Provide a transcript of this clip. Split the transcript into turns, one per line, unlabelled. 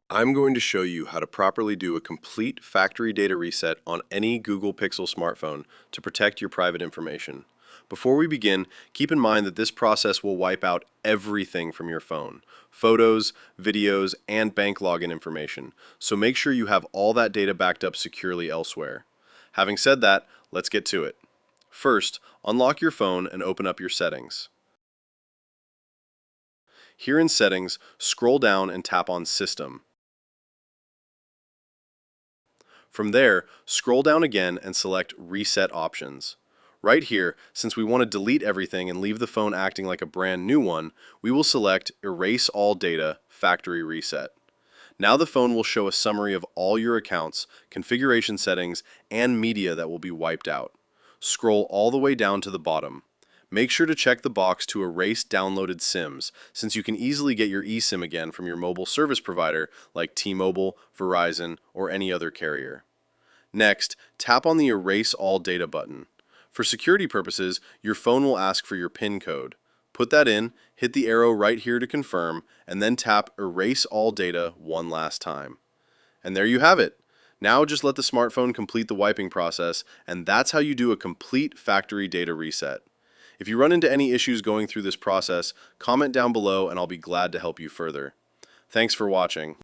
I'm going to show you how to properly do a complete factory data reset on any Google Pixel smartphone to protect your private information. Before we begin, keep in mind that this process will wipe out everything from your phone: photos, videos, and bank login information, so make sure you have all that data backed up securely elsewhere. Having said that, let's get to it. First, unlock your phone and open up your settings. Here in Settings, scroll down and tap on System. From there, scroll down again and select Reset Options. Right here, since we want to delete everything and leave the phone acting like a brand new one, we will select Erase All Data Factory Reset. Now the phone will show a summary of all your accounts, configuration settings, and media that will be wiped out. Scroll all the way down to the bottom. Make sure to check the box to erase downloaded SIMs, since you can easily get your eSIM again from your mobile service provider like T-Mobile, Verizon, or any other carrier. Next, tap on the Erase All Data button. For security purposes, your phone will ask for your PIN code. Put that in, hit the arrow right here to confirm, and then tap Erase All Data one last time. And there you have it. Now just let the smartphone complete the wiping process, and that's how you do a complete factory data reset. If you run into any issues going through this process, comment down below and I'll be glad to help you further. Thanks for watching.